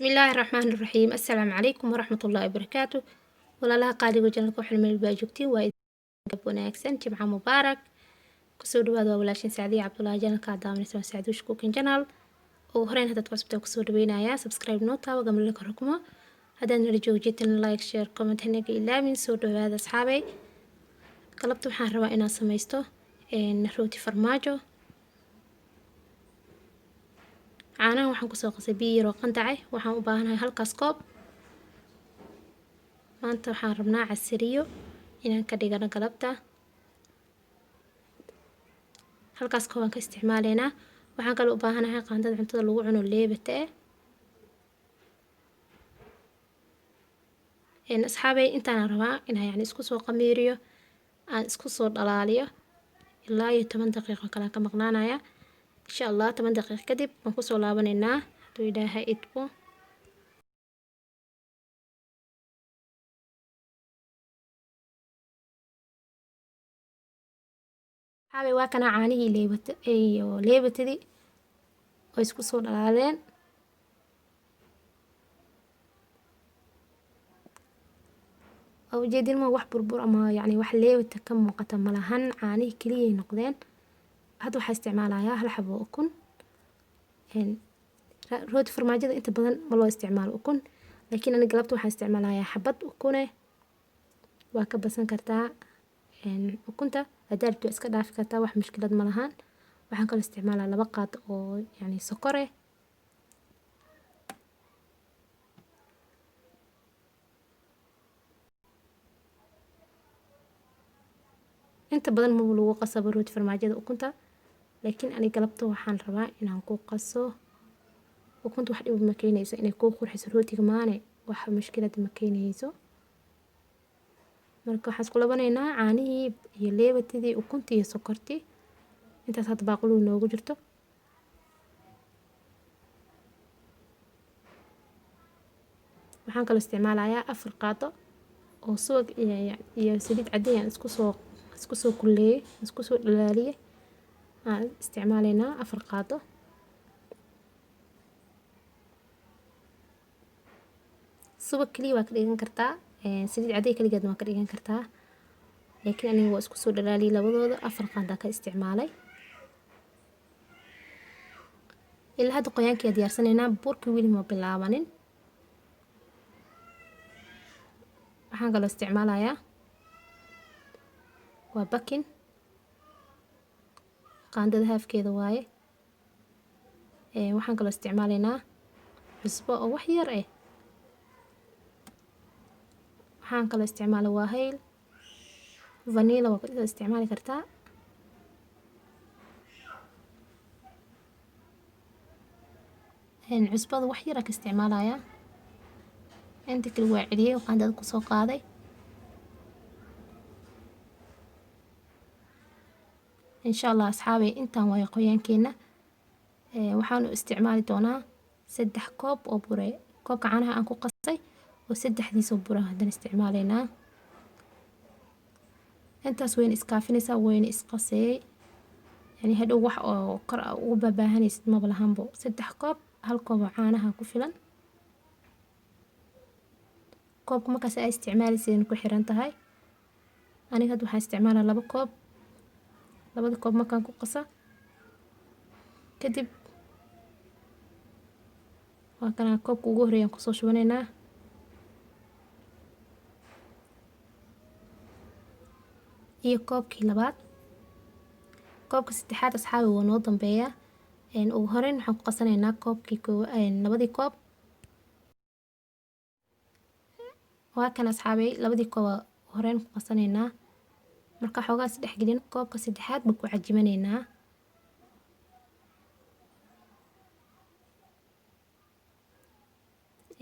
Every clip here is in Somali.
بسم الله الرحمن الرحيم. السلام عليكم ورحمة الله وبركاته. walaalaha qaaliga janalka waxaan meel baa joogtiin waa idin wanaagsan jimca mubaarak kusoo dhawaada waa walaashin Saadiya Cabdullaahi janalka daawanaysan Saadiya Cooking Channel oo horeen hadda cusubta kusoo dhaweynaya subscribe noo taabo gamla ka rukumo hadaan nala joogjeetin like share comment hanaga ilaamin soo dhawaada asxaabay qalabta waxaan rabaa inaan sameysto rooti farmaajo caanaha waxaan kusoo qasay biyo yar oo qandacay waxaan u baahanahay halkaas koob maanta waxaan rabnaa casiriyo inaan ka dhigano galabta halkaas kooban ka isticmaaleynaa waxaan kale u baahanahay qaandada cuntada lagu cuno leebata asxaabay intaan rabaa inaan isku soo qamiiriyo aan isku soo dhalaaliyo ilaa 10 daqiiqo kala ka maqnaanaya insha Allah 10 daqiiqo kadib waan ku soo laabanaynaa haduu ilaahay idmo حابي واكنا عانيه leebatadii oo isku soo dhalaaleen oo jeedin ma wax burbur ama yani wax leebata ka muuqata malahan caanihi kaliya ay noqdeen hadda waxa isticmaalayaa hal xabo ukun rooti farmaajada inta badan ma loo isticmaalo ukun laakiin aniga galabta waxaan isticmaalayaa xabad ukun waa ka basan kartaa ukunta hadaad iska dhaafi kartaa wax mushkilad ma lahan waxaan kale isticmaalaa 2 qaad oo yani sokor inta badan ma lagu qasabo rooti farmaajada ukunta laakiin aniga galabta waxaan rabaa inaan ku qaso ukunta wax dhib ma keenayso inay ku qurxiso rootiga maane wax mushkilad ma keenayso marka waxaan isku labanaynaa caanihii iyo leebatadii ukuntii iyo sokortii intaas hadda baaquli noogu jirto waxaan kale isticmaalayaa 4 qaado oo subag iyo saliid cadeyn isku soo kulleeyay isku soo dhalaaliyay aan isticmaalaynaa 4 qaado subag kaliya waa ka dhigan kartaa saliid cadeey kaligeed waa ka dhigan kartaa laakiin aniga waa isku soo dhalaaliyay labadooda 4 qaado ka isticmaalay ilaa hadda qoyaankii diyaarsanaynaa burkii weli ma bilaabanin waxaan kale isticmaalayaa waa bakin qaandada haafkeeda waaye waxaan kale isticmaalaynaa cusbo oo wax yar waxaan kale isticmaalaa waa hayl vanilla waa ka isticmaali kartaa cusbada wax yar ka isticmaalayaa inta kale waa celiyay qaandada ku soo qaaday insha Allah asxaabay intaan way qoyaankeena waxaan u isticmaali doonaa 3 koob oo bure koobka caanaha aan ku qasay oo 3diisa bure hadaan isticmaaleynaa intaas weyn iskaafinaysa weyn isqasay yani hadhow wax oo kor ugu baahanaysid ma balahanbo 3 koob hal koob oo caanaha ku filan koobka markaas ay isticmaalayeen ku xiran tahay aniga hadda waxaan isticmaalaa 2 koob 2 koob markaan ku qaso kadib waa kana koobka ugu horeeyay ku soo shubanaynaa iyo koobkii labaad koobka saddexaad asxaabi waa noo dambeeya ugu horeyn waxaan ku qasanaynaa koobkii labadii koob waa kan asxaabi labadii koob horeyn ku qasanaynaa marka xoogaa saddex gelin koobka saddexaad baan ku cajimanaynaa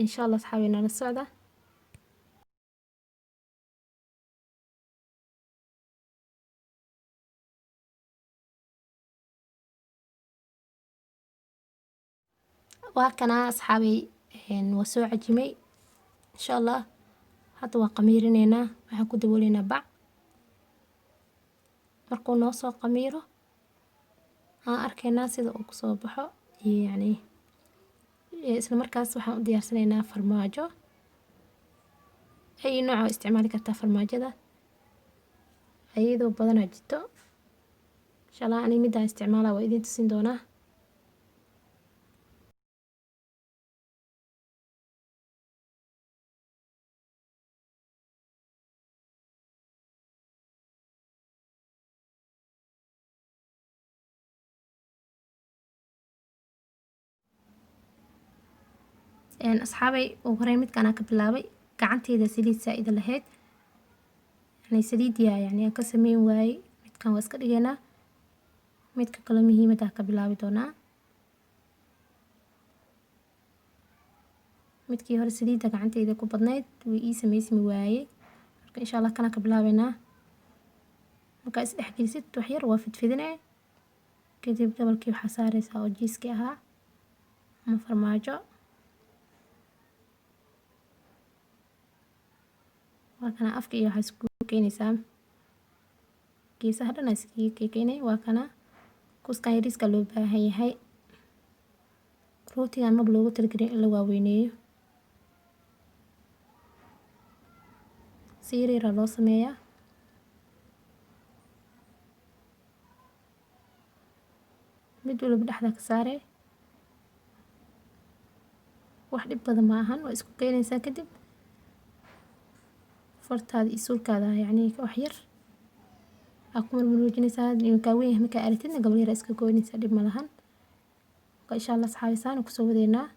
insha Allah asxaabi nala socda waa kana asxaabi waa soo cajimay insha Allah hadda waa qamiirinaynaa waxaan ku dabooleynaa bac markuu noo soo qamiiro aan arkaynaa sida uu ku soo baxo yani isla markaas waxaan u diyaarsanaynaa farmaajo. ay nooc oo isticmaali kartaa farmaajada ayadoo badanaa jirto. insha Allah ani midaan isticmaalaa waa idin tusin doonaa. asxaabay ugu horeyn midkaan aan ka bilaabay gacanteyda saliid saa'id lahayd, yani saliid yani aan ka sameyn waayey. midkaan waa iska dhigaynaa, midka kale muhiimada ka bilaabi doonaa. midkii hore saliidda gacanteyda ku badnayd way ii samaysmi waayey, marka insha Allah kana ka bilaabaynaa. marka is dhex gelisid wax yar waa fidfidinay, kadib dabalkii waxaa saaraysaa oo jiiskii ahaa ama farmaajo. waa kana afka iyo waxaa isku keenaysaa geesaha dhan iskaga keenay. waa kana kuskaan yariiska loo baahan yahay. rootigan maba loogu talagelin in la waaweyneeyo, si yaryar loo sameeyaa. mid walba dhexda ka saarey, wax dhib badan ma ahan. waa isku keenaysaa kadib fartaada iyo suulkaada yani wax yar aa ku marmuujinaysaa. inuu kaa weyn yahay markaa aragtidna gabal yar iska goynaysaa, dhib ma lahan. marka insha Allah asxaabi saan kusoo wadeynaa.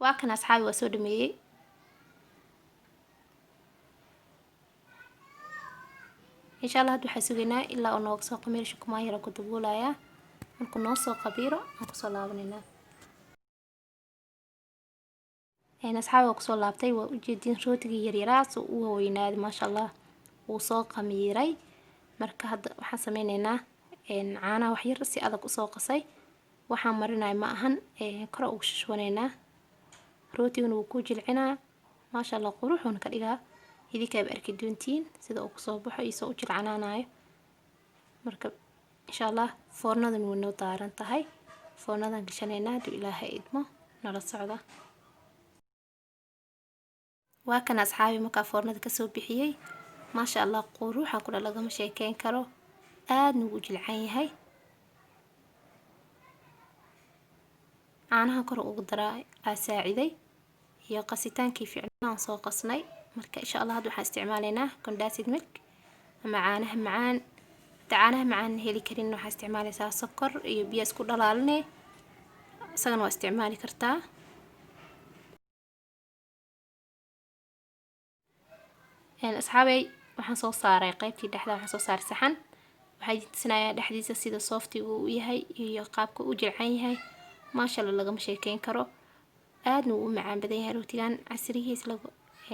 waa kan asxaabi waa soo dhameeyey. insha Allah hadda waxaa sugaynaa ilaa uu nooga soo qamiiro. shukumaan yar ku daboolayaa, markuu noo soo qabiiro aan kusoo laabanaynaa. asxaabi waa kusoo laabtay. waa ujeedin rootigii yaryaraas uu weynaaday maasha Allah, wuu soo qamiiray. marka hadda waxaan sameynaynaa caanaha wax yar si adag usoo qasay. waxaan marinay ma ahan, kor ugu shushwanaynaa. rootiguna wuu ku jilcinaa maasha Allah, quruxuuna ka dhigaa. idinkaaba arki doontiin sida uu kusoo baxo iyo soo u jilcanaanayo. marka insha Allah foornadan way noo daaran tahay. foornadan gashanaynaa hadduu Ilaahay idmo nala socda. waa kan asxaabi markaa foornada kasoo bixiyey maasha Allah, quruxa kula lagama sheekeyn karo. aadna wuu jilcan yahay. caanaha kor ugu daraa aa saaciday iyo qasitaankii fiicnaan soo qasnay. marka insha Allah hadda waxaan isticmaalaynaa condensed milk ama caanaha macaan. hadda caanaha macaan heli karin waxaa isticmaalaysaa sokor iyo biyo isku dhalaalinay, isagana waa isticmaali kartaa. asxaabay waxaan soo saaray qaybtii dhexda, waxaan soo saaray saxan. waxaa idin tusinayaa dhexdiisa sida softigu uu yahay iyo qaabka uu jilcan yahay. maasha Allah lagama sheekeyn karo. aadna wuu u macaan badan yahay rootigan. casrigiis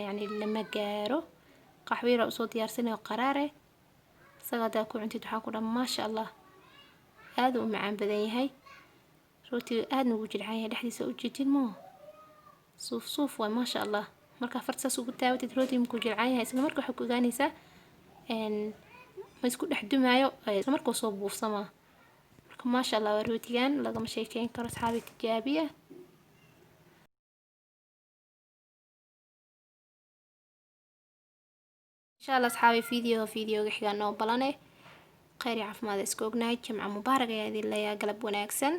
yani lama gaaro. qaxwo yar usoo diyaarsanayo qaraare, isaga hadaa ku cuntid waxaa ku dhan maasha Allah, aad u macaan badan yahay. rootiga aadna wuu jilcan yahay, dhexdiisa ujeedin moo suuf suuf waay maasha Allah. markaa farta saas ugu taabatid rootiga markuu jilcan yahay isla markaa waxaa ku ogaanaysaa ma isku dhex dumaayo, isla markuu soo buufsamaa. marka maasha Allah waa rootigan lagama sheekeyn karo. asxaabi tijaabiya. insha Allah asxaabi fiidiyoga xigaa noo balane. khayr iyo caafimaad isku ognahay. jimco mubaarak ayaa idin leeyahay, galab wanaagsan.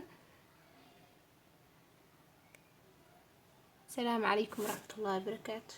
السلام عليكم ورحمة الله وبركاته.